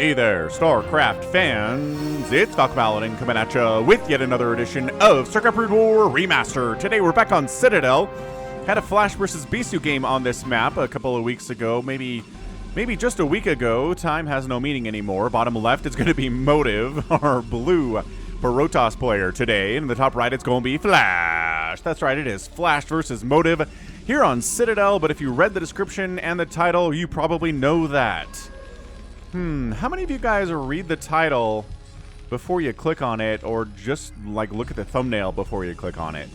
Hey there, StarCraft fans! It's Paladin coming at you with yet another edition of StarCraft Brood War Remastered. Today we're back on Citadel. Had a Flash versus Bisu game on this map a couple of weeks ago, maybe just a week ago. Time has no meaning anymore. Bottom left is going to be Motive, our blue Barotas player today. And in the top right it's going to be Flash. That's right, it is Flash versus Motive here on Citadel. But if you read the description and the title, you probably know that. How many of you guys read the title before you click on it, or just like look at the thumbnail before you click on it?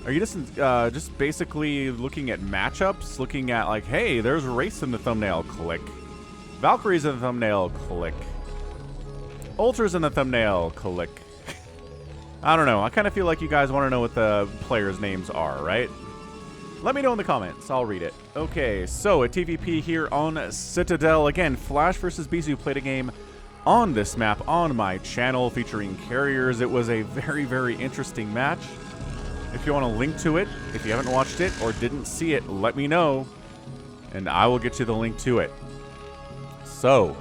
Are you just basically looking at matchups, looking at like, hey, there's a race in the thumbnail, click. Valkyrie's in the thumbnail, click. Ultra's in the thumbnail, click. I don't know. I kind of feel like you guys want to know what the players' names are, right? Let me know in the comments. I'll read it. Okay, so a TVP here on Citadel. Again, Flash versus Bisu played a game on this map on my channel featuring carriers. It was a very, very interesting match. If you want a link to it, if you haven't watched it or didn't see it, let me know, and I will get you the link to it. So,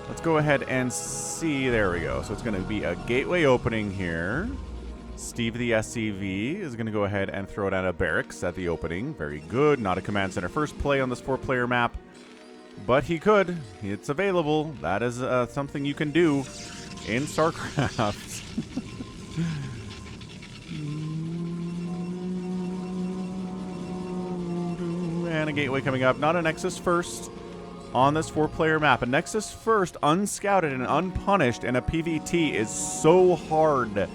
let's go ahead and see. There we go. So it's going to be a gateway opening here. Steve the SCV is going to go ahead and throw down a barracks at the opening. Very good. Not a command center first play on this 4-player map, but he could. It's available. That is something you can do in StarCraft. And a gateway coming up. Not a Nexus first on this 4-player map. A Nexus first, unscouted and unpunished in a PvT is so hard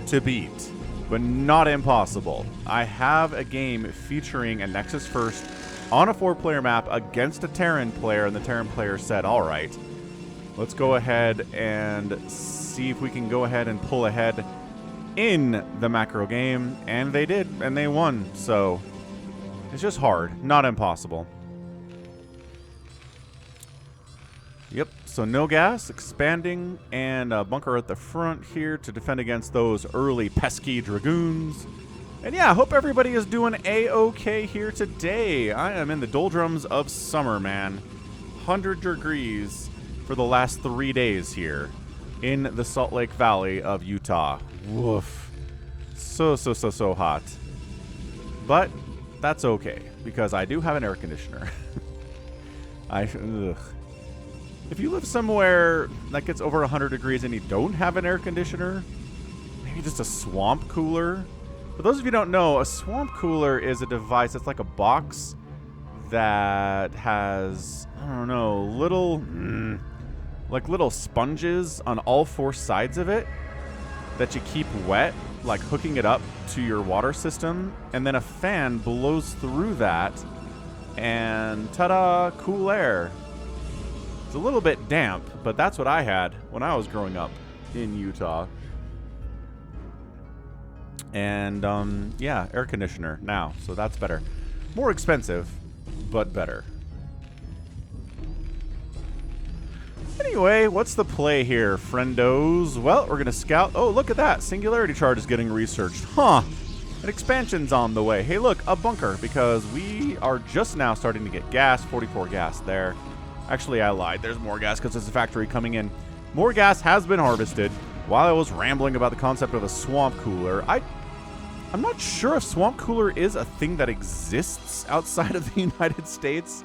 to beat, but not impossible. I have a game featuring a Nexus first on a 4-player map against a Terran player, and the Terran player said, all right, let's go ahead and see if we can go ahead and pull ahead in the macro game, and they did, and they won. So it's just hard, not impossible. Yep, so no gas, expanding, and a bunker at the front here to defend against those early pesky Dragoons. And yeah, I hope everybody is doing A-okay here today. I am in the doldrums of summer, man. 100 degrees for the last 3 days here in the Salt Lake Valley of Utah. Woof. So hot. But that's okay, because I do have an air conditioner. If you live somewhere that gets over 100 degrees and you don't have an air conditioner, maybe just a swamp cooler. For those of you who don't know, a swamp cooler is a device that's like a box that has, I don't know, little sponges on all 4 sides of it that you keep wet, like hooking it up to your water system, and then a fan blows through that, and ta-da, cool air. It's a little bit damp, but that's what I had when I was growing up in Utah. And, yeah, air conditioner now, so that's better. More expensive, but better. Anyway, what's the play here, friendos? Well, we're going to scout. Oh, look at that. Singularity Charge is getting researched. Huh. An expansion's on the way. Hey, look, a bunker, because we are just now starting to get gas. 44 gas there. Actually, I lied. There's more gas because there's a factory coming in. More gas has been harvested. While I was rambling about the concept of a swamp cooler, I'm not sure if swamp cooler is a thing that exists outside of the United States.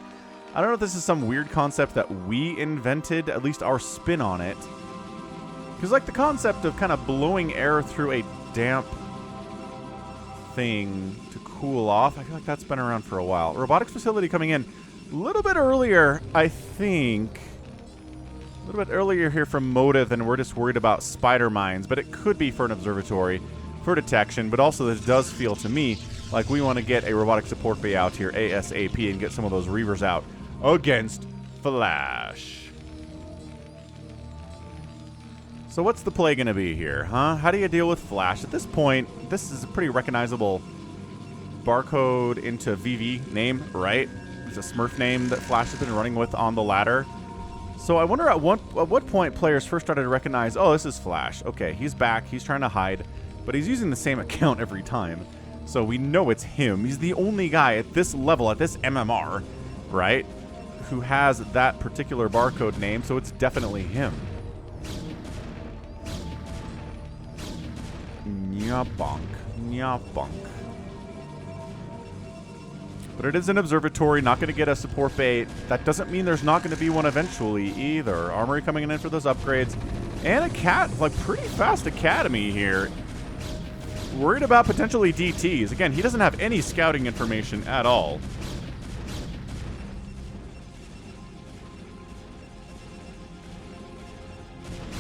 I don't know if this is some weird concept that we invented, at least our spin on it. Because like the concept of kind of blowing air through a damp thing to cool off, I feel like that's been around for a while. Robotics facility coming in. A little bit earlier, I think. A little bit earlier here from Motive, and we're just worried about spider mines, but it could be for an observatory, for detection, but also this does feel to me like we want to get a robotic support bay out here ASAP and get some of those Reavers out against Flash. So what's the play going to be here, huh? How do you deal with Flash? At this point, this is a pretty recognizable barcode into VV name, right? It's a Smurf name that Flash has been running with on the ladder. So I wonder at what point players first started to recognize, oh, this is Flash. Okay, he's back. He's trying to hide, but he's using the same account every time. So we know it's him. He's the only guy at this level, at this MMR, right? who has that particular barcode name, so it's definitely him. Nyabonk. Nyabonk. But it is an observatory, not going to get a support bait. That doesn't mean there's not going to be one eventually either. Armory coming in for those upgrades. And a cat, like pretty fast academy here. Worried about potentially DTs. Again, he doesn't have any scouting information at all.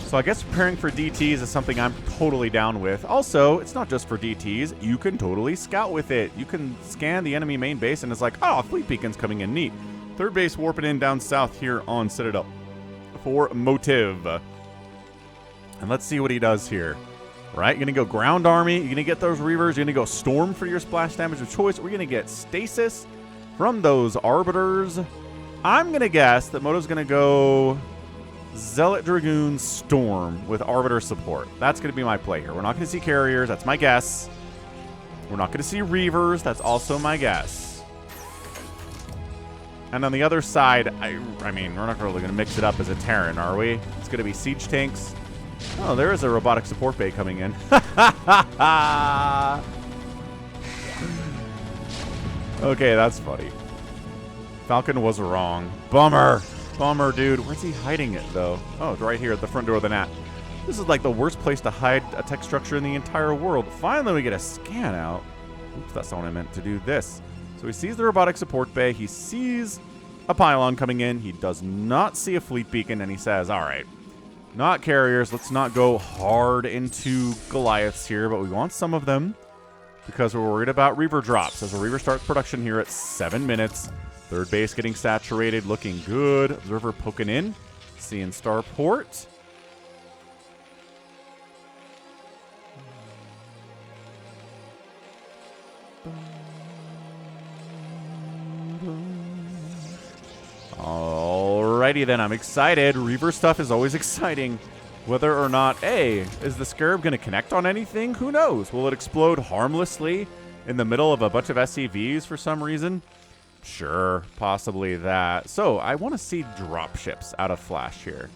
So I guess preparing for DTs is something I'm totally down with. Also, it's not just for DTs. You can totally scout with it. You can scan the enemy main base and it's like, oh, fleet beacon's coming in. Neat. Third base warping in down south here on Citadel for Motive. And let's see what he does here. Right? You're going to go ground army. You're going to get those Reavers. You're going to go storm for your splash damage of choice. We're going to get stasis from those arbiters. I'm going to guess that Motive's going to go Zealot Dragoon Storm with Arbiter support. That's going to be my play here. We're not going to see carriers. That's my guess. We're not going to see Reavers. That's also my guess. And on the other side, I mean, we're not really going to mix it up as a Terran, are we? It's going to be siege tanks. Oh, there is a robotic support bay coming in. Okay, that's funny. Falcon was wrong. Bummer. Bummer, dude. Where's he hiding it, though? Oh, it's right here at the front door of the NAT. This is like the worst place to hide a tech structure in the entire world. Finally, we get a scan out. Oops, that's not what I meant to do. This. So he sees the robotic support bay. He sees a pylon coming in. He does not see a fleet beacon, and he says, all right, not carriers. Let's not go hard into Goliaths here, but we want some of them because we're worried about Reaver drops. As a Reaver starts production here at 7 minutes. Third base getting saturated, looking good. Observer poking in, seeing starport. Alrighty then, I'm excited. Reaver stuff is always exciting. Whether or not, is the Scarab going to connect on anything? Who knows? Will it explode harmlessly in the middle of a bunch of SCVs for some reason? Sure, possibly that. So, I want to see dropships out of Flash here.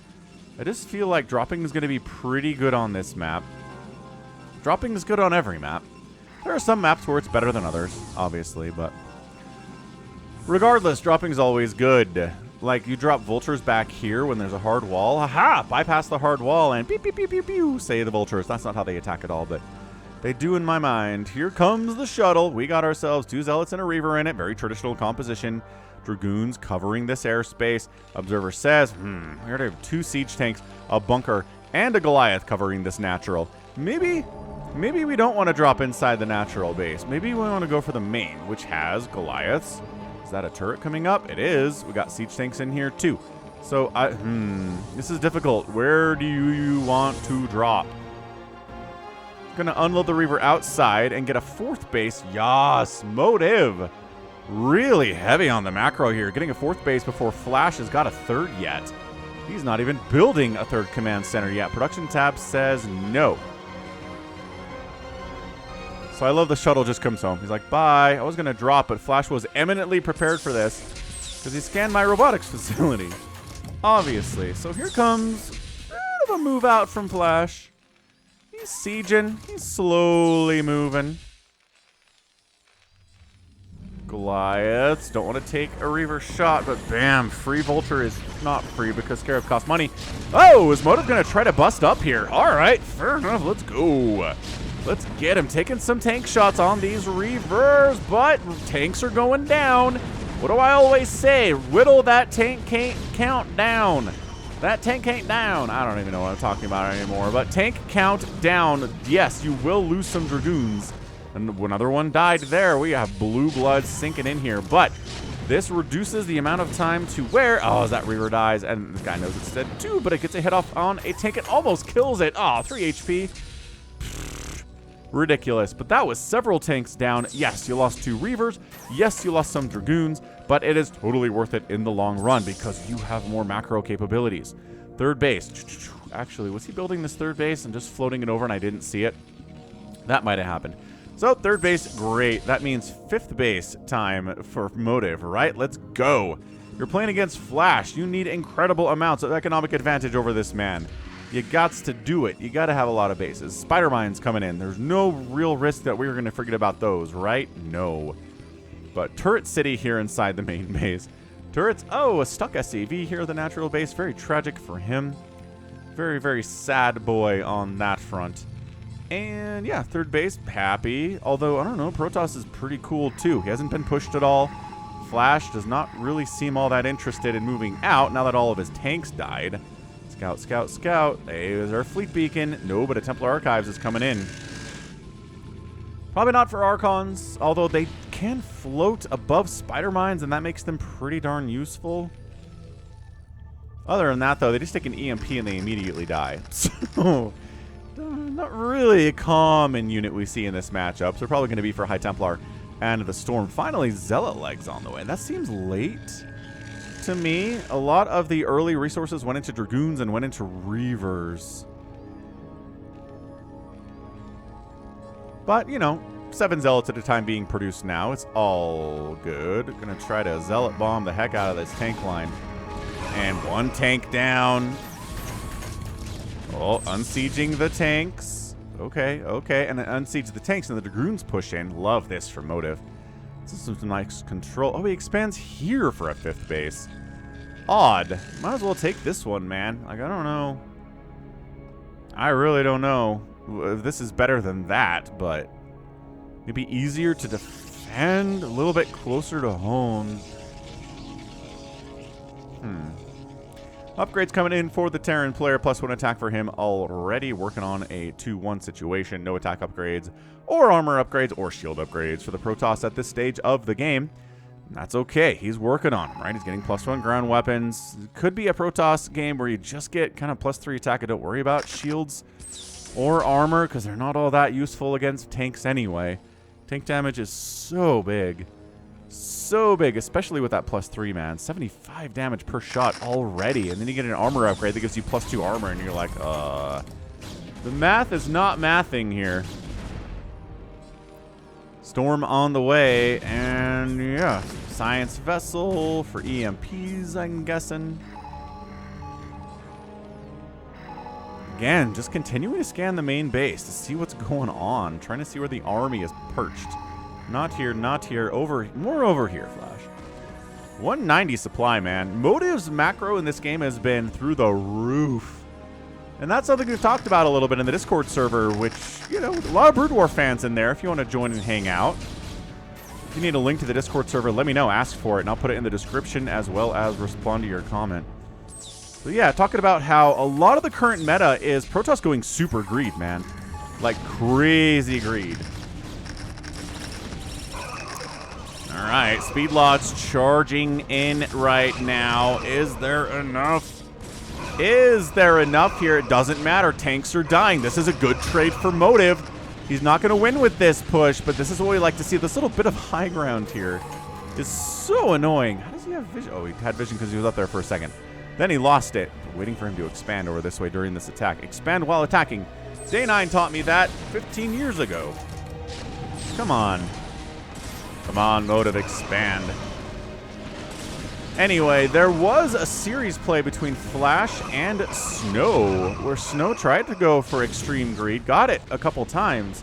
I just feel like dropping is going to be pretty good on this map. Dropping is good on every map. There are some maps where it's better than others, obviously, but regardless, dropping is always good. Like, you drop vultures back here when there's a hard wall. Haha! Bypass the hard wall and beep, beep, beep, beep, beep, say the vultures. That's not how they attack at all, but they do in my mind. Here comes the shuttle. We got ourselves 2 Zealots and a Reaver in it. Very traditional composition. Dragoons covering this airspace. Observer says, we already have 2 siege tanks, a bunker, and a Goliath covering this natural. Maybe we don't want to drop inside the natural base. Maybe we want to go for the main, which has Goliaths. Is that a turret coming up? It is. We got siege tanks in here too. So, this is difficult. Where do you want to drop? Gonna unload the Reaver outside and get a 4th base. Yas, Motive. Really heavy on the macro here. Getting a 4th base before Flash has got a 3rd yet. He's not even building a 3rd command center yet. Production tab says no. So I love the shuttle just comes home. He's like, bye. I was gonna drop, but Flash was eminently prepared for this because he scanned my robotics facility. Obviously. So here comes a bit of a move out from Flash. He's sieging. He's slowly moving. Goliaths. Don't want to take a Reaver shot, but bam. Free Vulture is not free because Scarab costs money. Oh, is Motive going to try to bust up here? All right. Fair enough. Let's go. Let's get him. Taking some tank shots on these Reavers, but tanks are going down. What do I always say? Whittle that tank count down. That tank ain't down. I don't even know what I'm talking about anymore. But tank count down. Yes, you will lose some Dragoons. And another one died there. We have blue blood sinking in here. But this reduces the amount of time to where... Oh, as that Reaver dies. And this guy knows it's dead too. But it gets a hit off on a tank. It almost kills it. Oh, 3 HP. Ridiculous. But that was several tanks down. Yes, you lost 2 Reavers. Yes, you lost some Dragoons. But it is totally worth it in the long run because you have more macro capabilities. 3rd base. Actually, was he building this 3rd base and just floating it over and I didn't see it? That might have happened. So 3rd base, great. That means 5th base time for Motive, right? Let's go. You're playing against Flash. You need incredible amounts of economic advantage over this man. You gots to do it. You got to have a lot of bases. Spider Mines coming in. There's no real risk that we're going to forget about those, right? No. But Turret City here inside the main base. Turrets. Oh, a stuck SCV here, the natural base. Very tragic for him. Very, very sad boy on that front. And yeah, third base, happy. Although, I don't know, Protoss is pretty cool too. He hasn't been pushed at all. Flash does not really seem all that interested in moving out now that all of his tanks died. Scout, scout, scout. There's our fleet beacon. No, but a Templar Archives is coming in. Probably not for Archons, although they can float above Spider Mines, and that makes them pretty darn useful. Other than that, though, they just take an EMP and they immediately die. So, not really a common unit we see in this matchup. So they're probably going to be for High Templar and the Storm. Finally, Zealot Legs on the way. That seems late to me. A lot of the early resources went into Dragoons and went into Reavers. But, you know, 7 Zealots at a time being produced now. It's all good. Gonna try to Zealot bomb the heck out of this tank line. And one tank down. Oh, unsieging the tanks. Okay, okay. And then unsiege the tanks and the Dragoons push in. Love this for motive. This is some nice control. Oh, he expands here for a 5th base. Odd. Might as well take this one, man. Like, I don't know. I really don't know if this is better than that, but maybe easier to defend, a little bit closer to home. Upgrades coming in for the Terran player, +1 attack for him already. Working on a 2-1 situation. No attack upgrades, or armor upgrades, or shield upgrades for the Protoss at this stage of the game. And that's okay. He's working on them, right? He's getting +1 ground weapons. Could be a Protoss game where you just get kind of +3 attack and don't worry about shields or armor, because they're not all that useful against tanks anyway. Tank damage is so big. So big, especially with that +3, man. 75 damage per shot already. And then you get an armor upgrade that gives you +2 armor, and you're like, the math is not mathing here. Storm on the way, and yeah. Science vessel for EMPs, I'm guessing. Again, just continuing to scan the main base to see what's going on. Trying to see where the army is perched. Not here, not here. More over here, Flash. 190 supply, man. Motive's macro in this game has been through the roof. And that's something we've talked about a little bit in the Discord server, which, you know, a lot of Brood War fans in there if you want to join and hang out. If you need a link to the Discord server, let me know. Ask for it, and I'll put it in the description as well as respond to your comment. So yeah, talking about how a lot of the current meta is Protoss going super greed, man. Like crazy greed. Alright, Speedlot's charging in right now. Is there enough? Is there enough here? It doesn't matter. Tanks are dying. This is a good trade for motive. He's not going to win with this push, but this is what we like to see. This little bit of high ground here is so annoying. How does he have vision? Oh, he had vision because he was up there for a second. Then he lost it. Waiting for him to expand over this way during this attack. Expand while attacking. Day 9 taught me that 15 years ago. Come on. Come on, motive, expand. Anyway, there was a series play between Flash and Snow, where Snow tried to go for extreme greed, got it a couple times.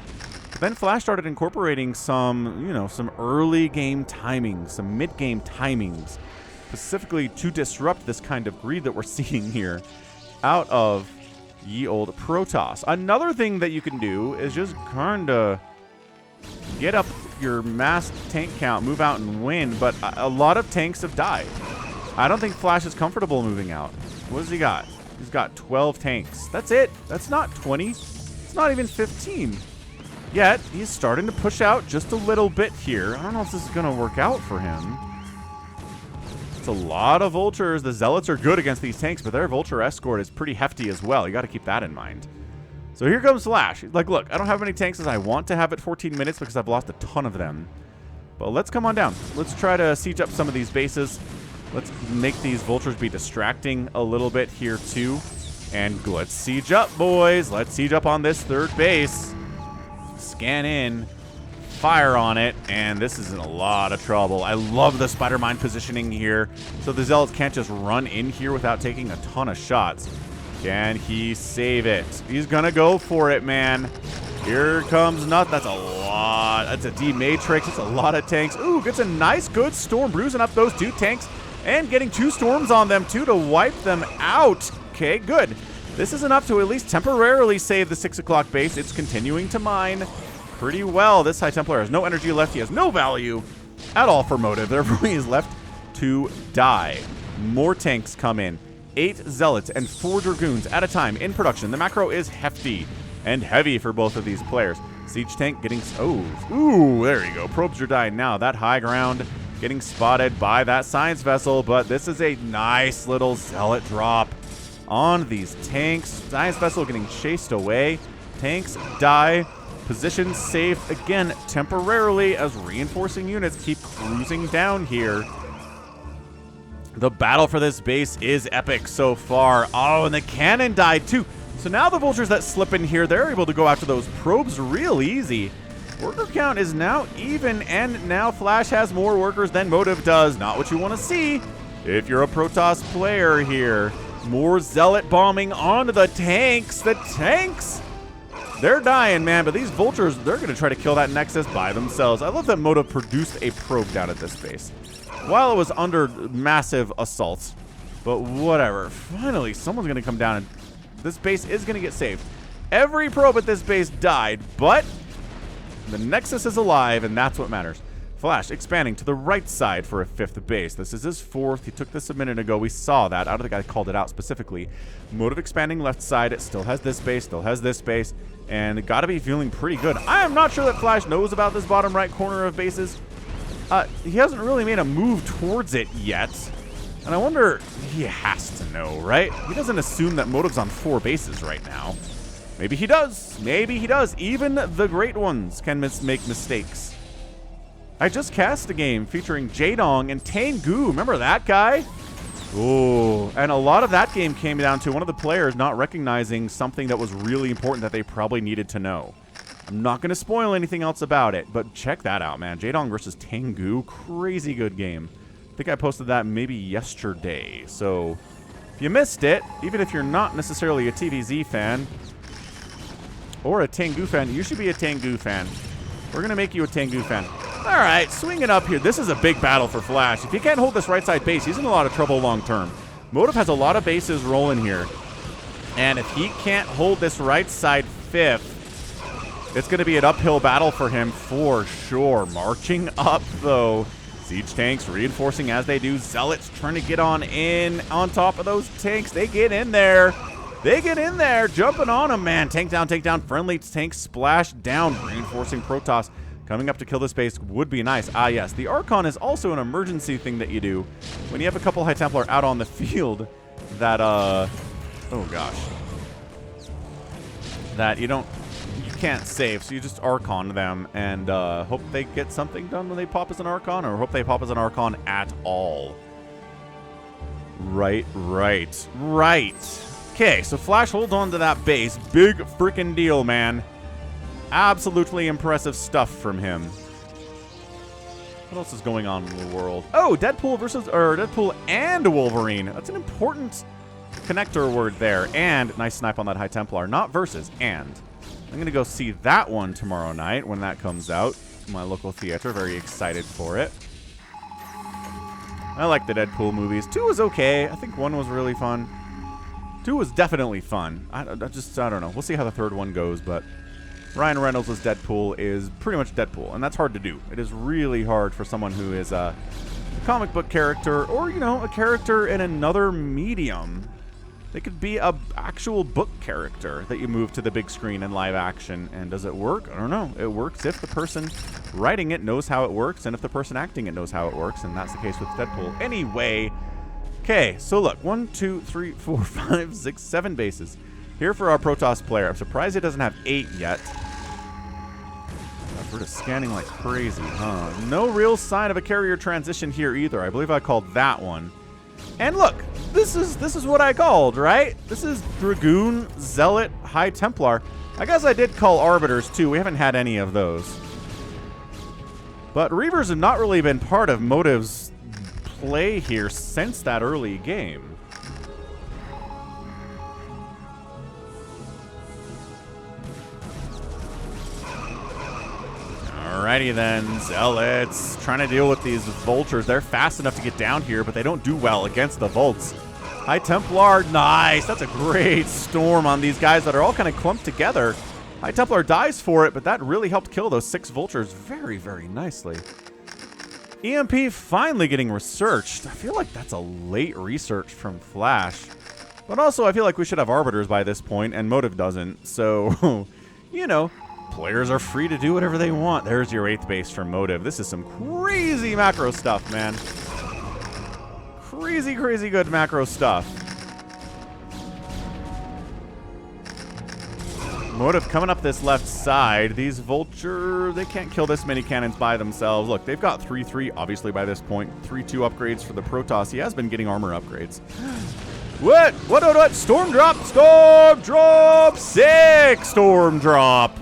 But then Flash started incorporating some, you know, some early game timings, some mid-game timings, specifically to disrupt this kind of greed that we're seeing here out of ye old Protoss. Another thing that you can do is just kind of get up your mass tank count, move out and win, but a lot of tanks have died. I don't think Flash is comfortable moving out. What does he got? He's got 12 tanks. That's it. That's not 20. It's not even 15. Yet, he's starting to push out just a little bit here. I don't know if this is going to work out for him. It's a lot of Vultures. The Zealots are good against these tanks, but their Vulture escort is pretty hefty as well. You got to keep that in mind. So here comes Flash. He's like, look, I don't have many tanks as I want to have at 14 minutes because I've lost a ton of them. But let's come on down. Let's try to siege up some of these bases. Let's make these Vultures be distracting a little bit here too. And let's siege up, boys. Let's siege up on this third base. Scan in. fire on it, and this is in a lot of trouble. I love the spider mine positioning here, so the Zealots can't just run in here without taking a ton of shots. Can he save it? He's gonna go for it, man. Here comes Nut. That's a lot. That's a D-Matrix. It's a lot of tanks. Ooh, gets a nice, good storm, bruising up those 2 tanks and getting 2 storms on them, too, to wipe them out. Okay, good. This is enough to at least temporarily save the 6 o'clock base. It's continuing to mine pretty well. This High Templar has no energy left. He has no value at all for motive. Therefore, he is left to die. More tanks come in. 8 Zealots and 4 Dragoons at a time in production. The macro is hefty and heavy for both of these players. Siege tank getting... Oh, ooh, there you go. Probes are dying now. That high ground getting spotted by that science vessel, but this is a nice little Zealot drop on these tanks. Science vessel getting chased away. Tanks die. Position safe again temporarily as reinforcing units keep cruising down here. The battle for this base is epic so far. Oh, and the cannon died too. So now the vultures that slip in here, they're able to go after those probes real easy. Worker count is now even, and now Flash has more workers than Motive does. Not what you want to see if you're a Protoss player here. More Zealot bombing onto the tanks. The tanks, they're dying, man. But these vultures, they're going to try to kill that Nexus by themselves. I love that Motive produced a probe down at this base while it was under massive assault. But whatever. Finally, someone's going to come down and this base is going to get saved. Every probe at this base died, but the Nexus is alive, and that's what matters. Flash expanding to the right side for a 5th base. This is his 4th. He took this a minute ago. We saw that. I don't think I called it out specifically. Motive expanding left side. It still has this base, still has this base, and got to be feeling pretty good. I am not sure that Flash knows about this bottom right corner of bases. He hasn't really made a move towards it yet. And I wonder, he has to know, right? He doesn't assume that Motive's on 4 bases right now. Maybe he does. Maybe he does. Even the great ones can make mistakes. I just cast a game featuring Jaedong and Tengu. Remember that guy? Ooh. And a lot of that game came down to one of the players not recognizing something that was really important that they probably needed to know. I'm not going to spoil anything else about it, but check that out, man. Jaedong versus Tengu. Crazy good game. I think I posted that maybe yesterday. So if you missed it, even if you're not necessarily a TVZ fan or a Tengu fan, you should be a Tengu fan. We're going to make you a Tengu fan. All right, swinging up here. This is a big battle for Flash. If he can't hold this right side base, he's in a lot of trouble long term. Motive has a lot of bases rolling here. And if he can't hold this right side 5th, it's going to be an uphill battle for him for sure. Marching up, though. Siege tanks reinforcing as they do. Zealots trying to get on top of those tanks. They get in there. They get in there. Jumping on them, man. Tank down. Friendly tank splash down. Reinforcing Protoss. Coming up to kill this base would be nice. Ah, yes. The Archon is also an emergency thing that you do when you have a couple High Templar out on the field that, oh gosh. That you can't save, so you just Archon them and hope they get something done when they pop as an Archon, or hope they pop as an Archon at all. Right. Okay, so Flash holds on to that base. Big freaking deal, man. Absolutely impressive stuff from him. What else is going on in the world? Oh, Deadpool and Wolverine. That's an important connector word there. And nice snipe on that High Templar. Not versus, and. I'm going to go see that one tomorrow night when that comes out. My local theater. Very excited for it. I like the Deadpool movies. 2 was okay. I think 1 was really fun. 2 was definitely fun. I don't know. We'll see how the 3rd one goes, but Ryan Reynolds as Deadpool is pretty much Deadpool, and that's hard to do. It is really hard for someone who is a comic book character or, you know, a character in another medium. They could be a actual book character that you move to the big screen in live action. And does it work? I don't know. It works if the person writing it knows how it works, and if the person acting it knows how it works, and that's the case with Deadpool. Anyway, okay, so look, 1, 2, 3, 4, 5, 6, 7 bases here for our Protoss player. I'm surprised it doesn't have 8 yet. We're just scanning like crazy, huh? No real sign of a carrier transition here either. I believe I called that one. And look, this is what I called, right? This is Dragoon, Zealot, High Templar. I guess I did call Arbiters too. We haven't had any of those. But Reavers have not really been part of Motive's play here since that early game. Alrighty then, Zealots trying to deal with these Vultures. They're fast enough to get down here, but they don't do well against the Volts. High Templar, nice. That's a great storm on these guys that are all kind of clumped together. High Templar dies for it, but that really helped kill those 6 Vultures very, very nicely. EMP finally getting researched. I feel like that's a late research from Flash. But also, I feel like we should have Arbiters by this point, and Motive doesn't. So, you know, players are free to do whatever they want. There's your 8th base for Motive. This is some crazy macro stuff, man. Crazy, crazy good macro stuff. Motive coming up this left side. These Vulture, they can't kill this many cannons by themselves. Look, they've got 3-3, obviously, by this point. 3-2 upgrades for the Protoss. He has been getting armor upgrades. What? What? Storm drop! Storm drop! 6 storm drop!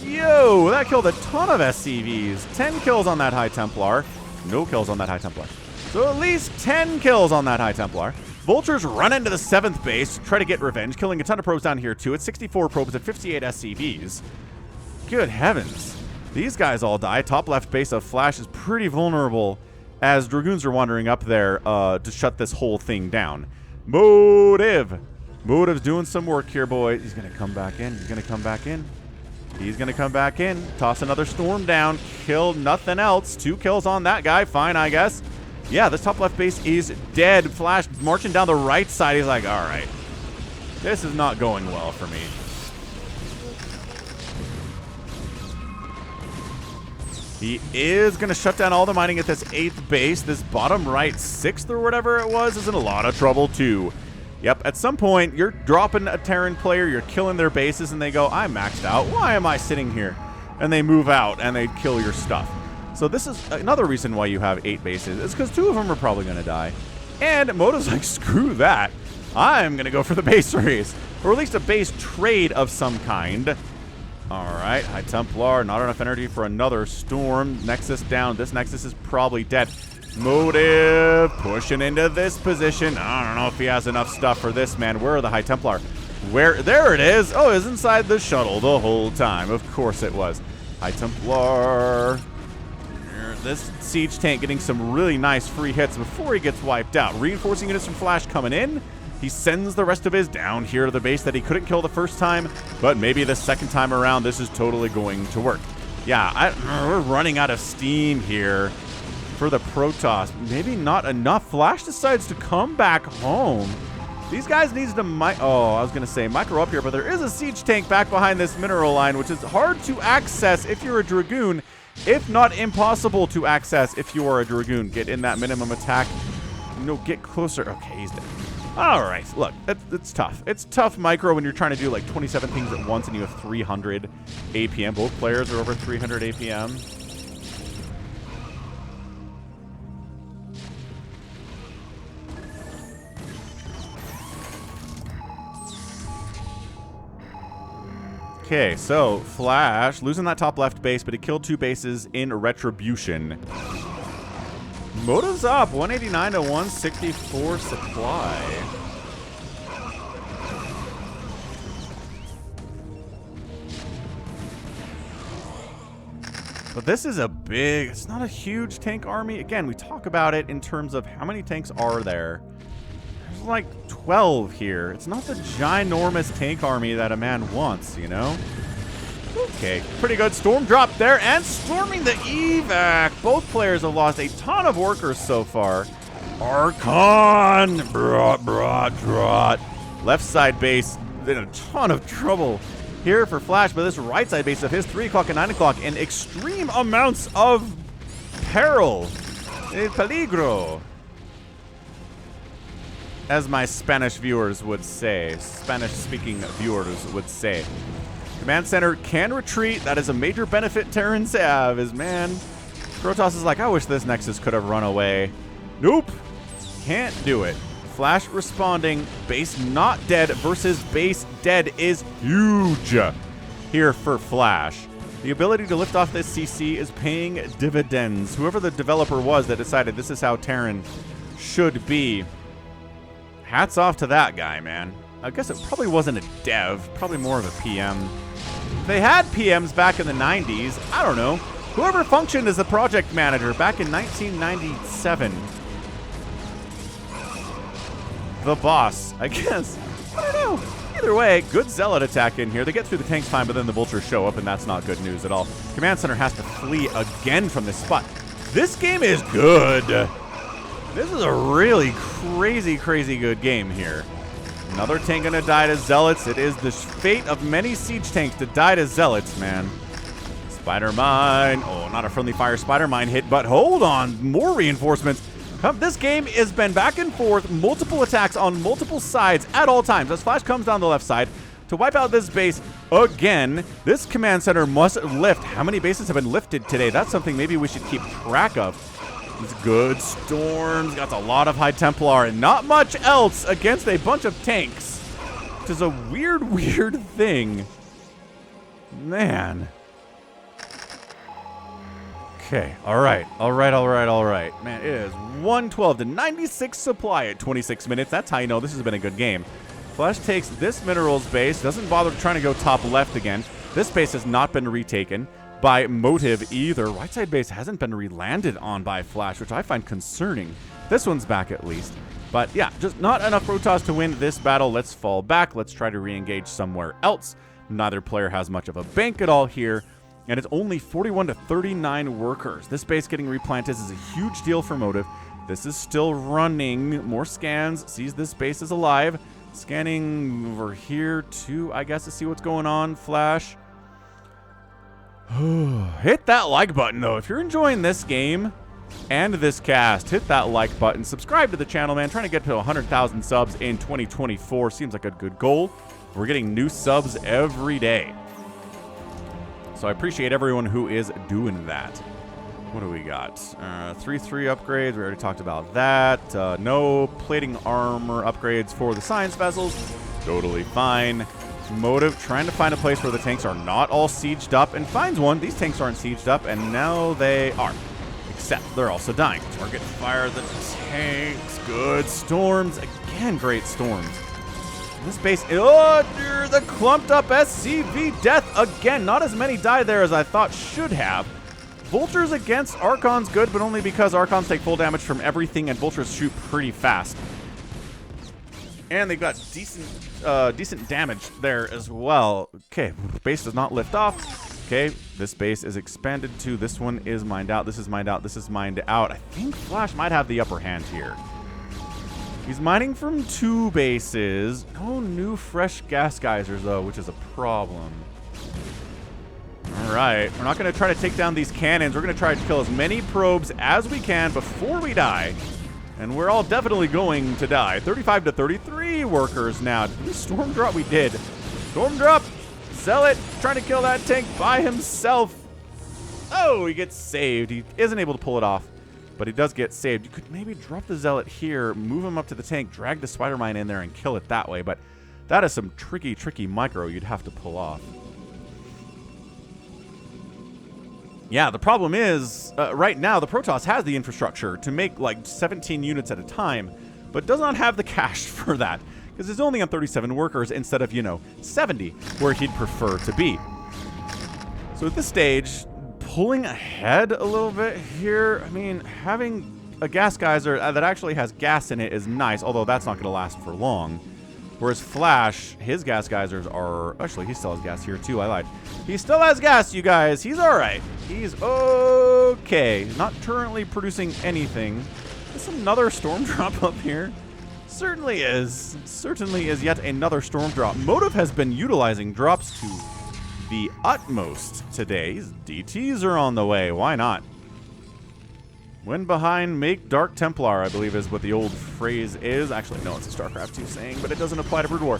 Yo, that killed a ton of SCVs. 10 kills on that High Templar. No kills on that High Templar. So at least 10 kills on that High Templar. Vultures run into the 7th base, try to get revenge, killing a ton of probes down here too. It's 64 probes and 58 SCVs. Good heavens. These guys all die. Top left base of Flash is pretty vulnerable as Dragoons are wandering up there to shut this whole thing down. Motive's doing some work here, boys. He's going to come back in. He's going to come back in. He's going to come back in. Toss another storm down. Kill nothing else. 2 kills on that guy. Fine, I guess. Yeah, this top left base is dead. Flash marching down the right side. He's like, all right, this is not going well for me. He is going to shut down all the mining at this 8th base. This bottom right 6th or whatever it was is in a lot of trouble too. Yep, at some point, you're dropping a Terran player, you're killing their bases, and they go, I'm maxed out. Why am I sitting here? And they move out, and they kill your stuff. So this is another reason why you have 8 bases. It's because 2 of them are probably going to die. And Moto's like, screw that. I'm going to go for the base race. Or at least a base trade of some kind. All right, High Templar, not enough energy for another storm. Nexus down. This Nexus is probably dead. Motive pushing into this position. I don't know if he has enough stuff for this, man. Where are the High Templar? Where? There it is. Oh, it was inside the shuttle the whole time. Of course it was. High Templar. This siege tank getting some really nice free hits before he gets wiped out. Reinforcing units from Flash coming in. He sends the rest of his down here to the base that he couldn't kill the first time, but maybe the second time around this is totally going to work. Yeah, we're running out of steam here for the Protoss. Maybe not enough. Flash decides to come back home. These guys needs to I was going to say micro up here, but there is a siege tank back behind this mineral line, which is hard to access if you're a Dragoon. If not impossible to access if you are a Dragoon. Get in that minimum attack. No, get closer. Okay, he's dead. All right, look, it's tough. It's tough micro when you're trying to do like 27 things at once and you have 300 APM. Both players are over 300 APM. Okay, so Flash losing that top left base, but he killed 2 bases in retribution. Motive's up 189 to 164 supply. But this is a big, it's not a huge tank army. Again, we talk about it in terms of how many tanks are there. There's like 12 here. It's not the ginormous tank army that a man wants, you know? Okay, pretty good storm drop there, and storming the evac. Both players have lost a ton of workers so far. Archon, brat. Left side base in a ton of trouble here for Flash, but this right side base of his 3 o'clock and 9 o'clock in extreme amounts of peril. Peligro. As my Spanish viewers would say, Spanish-speaking viewers would say. Command Center can retreat. That is a major benefit Terrans have, is man. Protoss is like, I wish this Nexus could have run away. Nope. Can't do it. Flash responding. Base not dead versus base dead is huge here for Flash. The ability to lift off this CC is paying dividends. Whoever the developer was that decided this is how Terran should be, hats off to that guy, man. I guess it probably wasn't a dev, probably more of a PM. They had PMs back in the 90s. I don't know. Whoever functioned as the project manager back in 1997. The boss, I guess. I don't know. Either way, good Zealot attack in here. They get through the tanks fine, but then the vultures show up, and that's not good news at all. Command Center has to flee again from this spot. This game is good. This is a really crazy, crazy good game here. Another tank gonna die to Zealots. It is the fate of many siege tanks to die to Zealots, man. Spider Mine. Oh, not a friendly fire Spider Mine hit, but hold on. More reinforcements. This game has been back and forth, multiple attacks on multiple sides at all times. As Flash comes down the left side to wipe out this base again, this command center must lift. How many bases have been lifted today? That's something maybe we should keep track of. It's good. Storms got a lot of High Templar and not much else against a bunch of tanks, which is a weird, weird thing. Man. Okay, all right. Man, it is 112 to 96 supply at 26 minutes. That's how you know this has been a good game. Flash takes this minerals base, doesn't bother trying to go top left again. This base has not been retaken by Motive either. Right side base hasn't been re-landed on by Flash, which I find concerning. This one's back at least. But yeah, just not enough Protoss to win this battle. Let's fall back. Let's try to re-engage somewhere else. Neither player has much of a bank at all here. And it's only 41 to 39 workers. This base getting replanted is a huge deal for Motive. This is still running. More scans. Sees this base is alive. Scanning over here too, I guess, to see what's going on. Flash. Hit that like button, though. If you're enjoying this game and this cast, hit that like button. Subscribe to the channel, man. Trying to get to 100,000 subs in 2024. Seems like a good goal. We're getting new subs every day. So I appreciate everyone who is doing that. What do we got? 3-3 upgrades. We already talked about that. No plating armor upgrades for the science vessels. Totally fine. Motive trying to find a place where the tanks are not all sieged up, and finds one. These tanks aren't sieged up, and now they are. Except they're also dying. Target fire the tanks. Good. Storms. Again, great storms. This base, oh, the clumped up SCV death again. Not as many die there as I thought should have. Vultures against Archons good, but only because Archons take full damage from everything and Vultures shoot pretty fast. And they've got decent damage there as well. Okay, base does not lift off. Okay, this base is expanded to. This one is mined out. This is mined out. This is mined out. I think Flash might have the upper hand here. He's mining from 2 bases. No new fresh gas geysers, though, which is a problem. All right. We're not going to try to take down these cannons. We're going to try to kill as many probes as we can before we die. And we're all definitely going to die. 35 to 33 workers now. Did we storm drop? We did. Storm drop. Zealot trying to kill that tank by himself. Oh, he gets saved. He isn't able to pull it off. But he does get saved. You could maybe drop the Zealot here, move him up to the tank, drag the Spider Mine in there, and kill it that way. But that is some tricky, tricky micro you'd have to pull off. Yeah, the problem is, right now, the Protoss has the infrastructure to make like 17 units at a time, but does not have the cash for that, because it's only on 37 workers instead of, 70, where he'd prefer to be. So at this stage, pulling ahead a little bit here. I mean, having a gas geyser that actually has gas in it is nice, although that's not going to last for long. Whereas Flash, his gas geysers are... Actually, he still has gas here, too. I lied. He still has gas, you guys. He's all right. He's okay. Not currently producing anything. Is another storm drop up here? Certainly is. Certainly is yet another storm drop. Motive has been utilizing drops to the utmost today. DTs are on the way. Why not? When behind, make Dark Templar, I believe is what the old phrase is. Actually, no, it's a StarCraft 2 saying, but it doesn't apply to Brood War.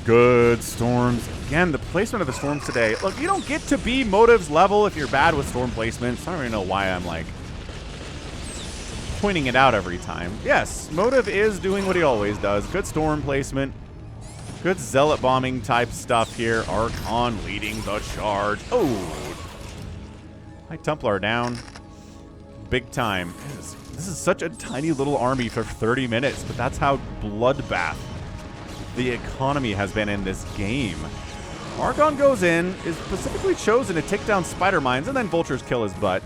Good storms. Again, the placement of the storms today. Look, you don't get to be Motive's level if you're bad with storm placements. I don't even know why I'm like pointing it out every time. Yes, Motive is doing what he always does. Good storm placement. Good zealot bombing type stuff here. Archon leading the charge. Oh! High Templar down. Big time. This is such a tiny little army for 30 minutes, but that's how bloodbath the economy has been in this game. Archon goes in, is specifically chosen to take down spider mines, and then vultures kill his butt.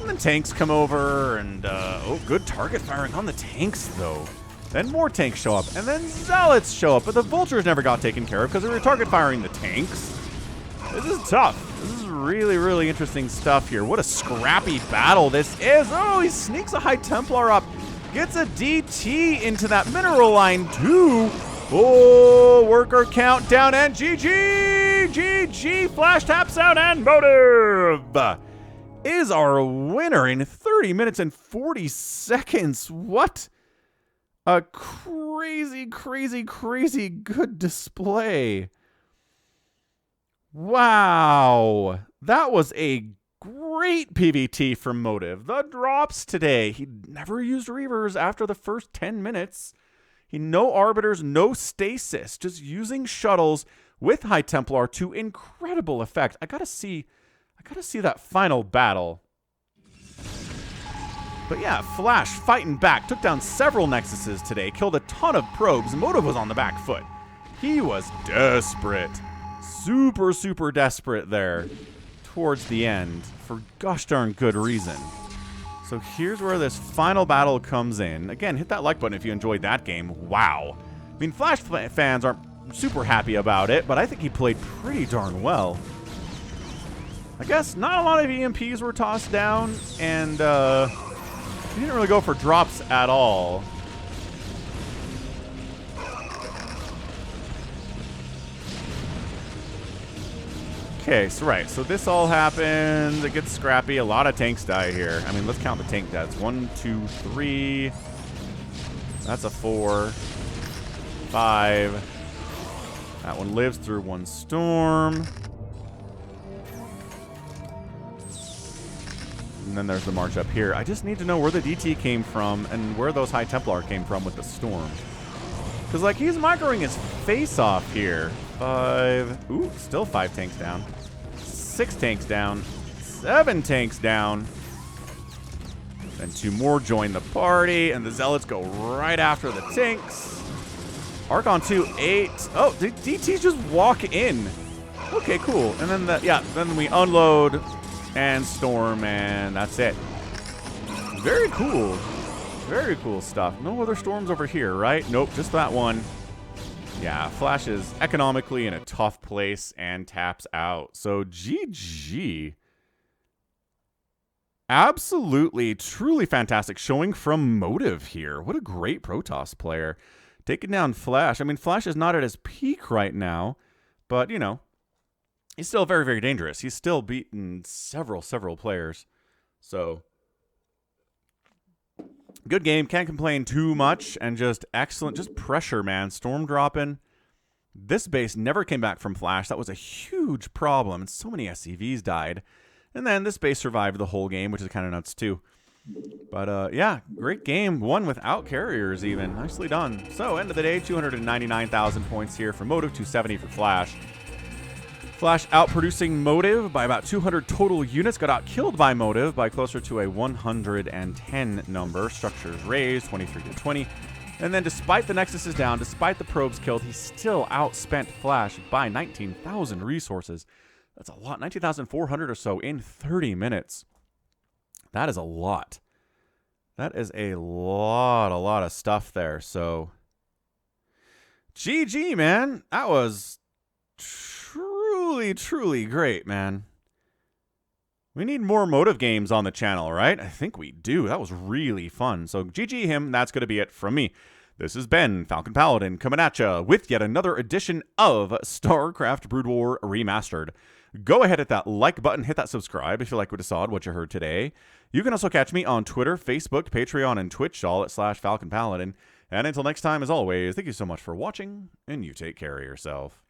And then tanks come over, and oh, good target firing on the tanks, though. Then more tanks show up, and then zealots show up, but the vultures never got taken care of because they were target firing the tanks. This is tough. This is really, really interesting stuff here. What a scrappy battle this is. Oh, he sneaks a High Templar up, gets a DT into that mineral line, too. Oh, worker countdown, and GG! GG! Flash taps out, and Motive is our winner in 30 minutes and 40 seconds. What a crazy, crazy, crazy good display. Wow. That was a great PVT from Motive. The drops today. He never used Reavers after the first 10 minutes. No arbiters, no stasis, just using shuttles with High Templar to incredible effect. I gotta see that final battle. But yeah, Flash fighting back, took down several Nexuses today, killed a ton of probes. Motive was on the back foot. He was desperate. Super, super desperate there towards the end for gosh darn good reason. So here's where this final battle comes in. Again, hit that like button if you enjoyed that game. Wow. I mean, Flash fans aren't super happy about it, but I think he played pretty darn well. I guess not a lot of EMPs were tossed down, and he didn't really go for drops at all. Okay, so right, so this all happens. It gets scrappy. A lot of tanks die here. I mean, let's count the tank deaths. 1, 2, 3. That's a 4. 5. That one lives through one storm. And then there's the march up here. I just need to know where the DT came from and where those High Templar came from with the storm. Because, like, he's microing his face off here. 5. Ooh, still 5 tanks down. 6 tanks down. 7 tanks down. Then 2 more join the party, and the Zealots go right after the tanks. Archon 2, 8. Oh, the DTs just walk in. Okay, cool. And then, then we unload and storm, and that's it. Very cool. Very cool stuff. No other storms over here, right? Nope, just that one. Yeah, Flash is economically in a tough place and taps out. So GG. Absolutely, truly fantastic showing from Motive here. What a great Protoss player. Taking down Flash. I mean, Flash is not at his peak right now, but, you know, he's still very, very dangerous. He's still beaten several players. So good game. Can't complain too much. And just excellent. Just pressure, man. Storm dropping. This base never came back from Flash. That was a huge problem. And so many SCVs died. And then this base survived the whole game, which is kind of nuts too. But yeah, great game. Won without carriers even. Nicely done. So end of the day, 299,000 points here for Motive, 270 for Flash. Flash outproducing Motive by about 200 total units. Got outkilled by Motive by closer to a 110 number. Structures raised, 23 to 20. And then despite the Nexus is down, despite the probes killed, he still outspent Flash by 19,000 resources. That's a lot. 19,400 or so in 30 minutes. That is a lot. That is a lot of stuff there. So GG, man. That was truly great, man. We need more Motive games on the channel, right? I think we do. That was really fun. So GG him. That's going to be it from me. This has been Falcon Paladin coming at ya with yet another edition of StarCraft Brood War Remastered. Go ahead, hit that like button, hit that subscribe if you like what you saw, what you heard today. You can also catch me on Twitter, Facebook, Patreon, and Twitch, all at /Falcon Paladin. And until next time, as always, thank you so much for watching, and you take care of yourself.